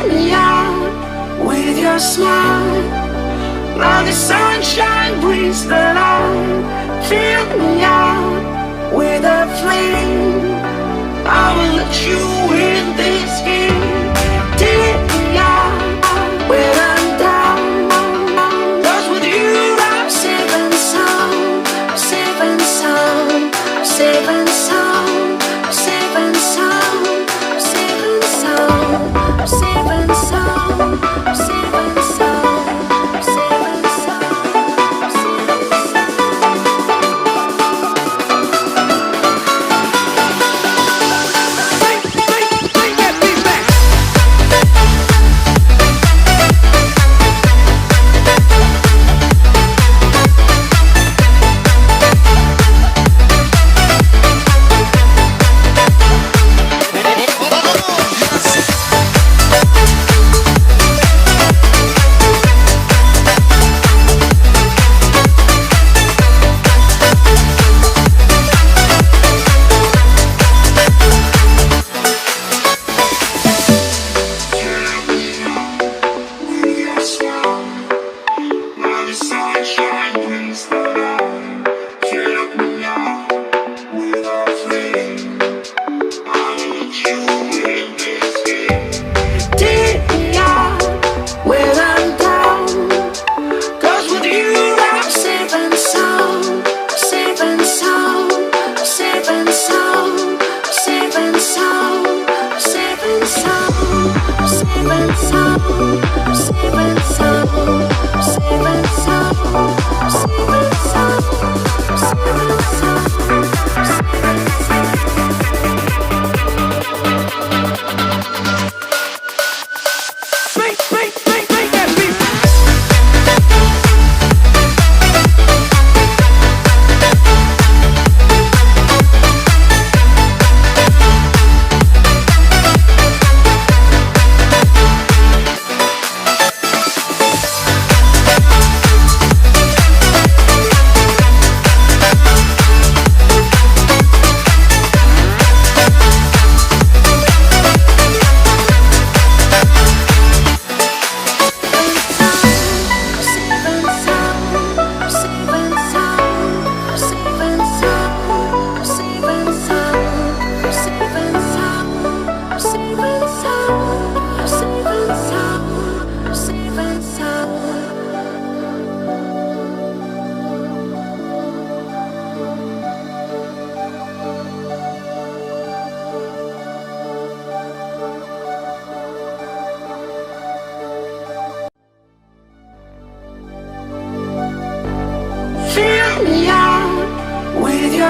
me out with your smile. Now the sunshine brings the light. Fill me out with a flame. I will let you in this game. Take me out when I'm down. 'Cause with you I'm safe and sound. Safe and sound. Safe and sound. Safe and sound. Safe and sound. Safe and sound. Safe and sound. Safe and sound.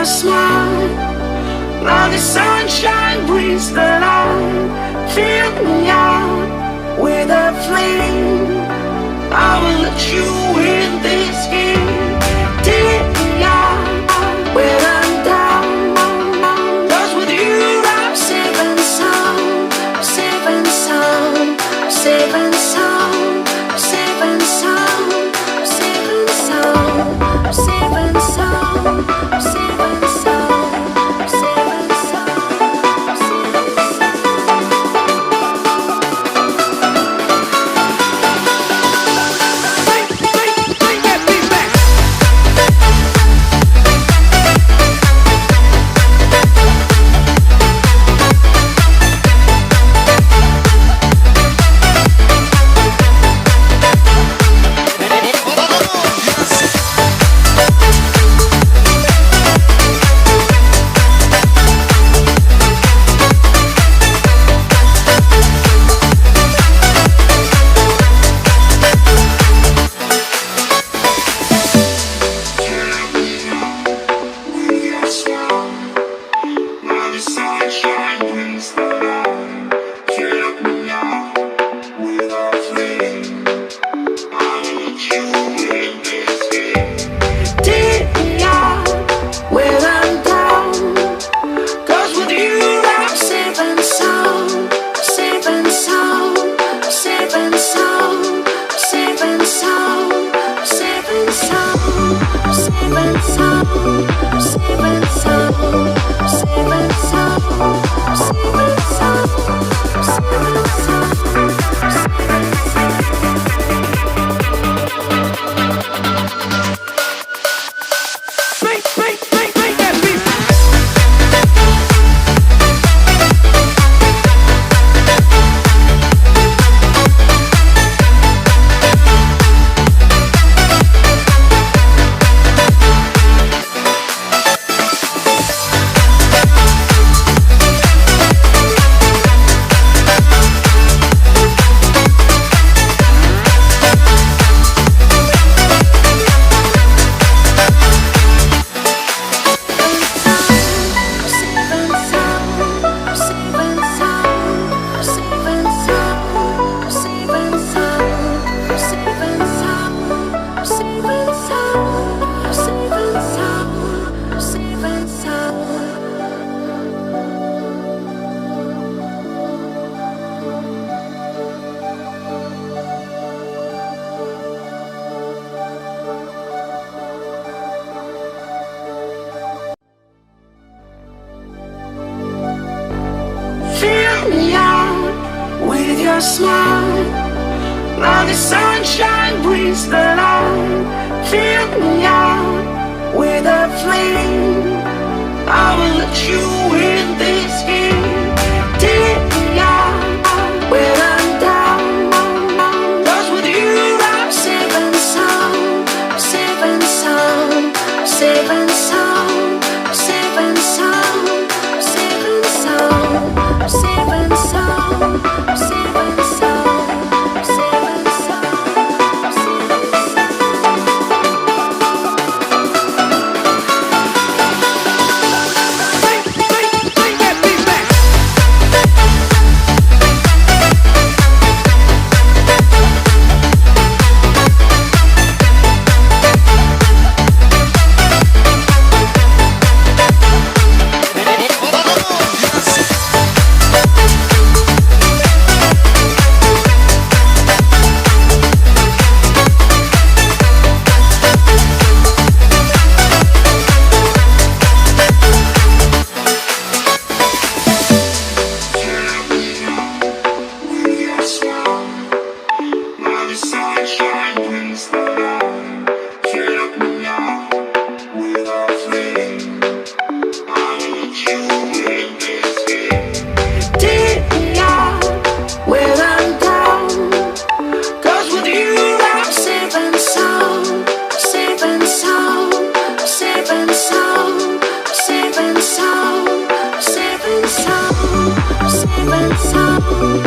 Smile. Now the sunshine brings the light. Fill me out with a flame. I will let you in this game. Take me out when I'm down. 'Cause with you I'm safe and sound. Safe and sound. Safe and sound. Safe and sound. Safe and sound. Safe and sound. Safe and sound. Safe and sound. Bring that beat back. your smile, like the sunshine brings the light. Fill me out with a flame. I will let you in this game. Take me out when I'm down. 'Cause with you I'm safe and sound. Safe and sound. Safe and sound. Safe and sound. Safe and sound. Safe and sound. Safe and sound. Safe and sound.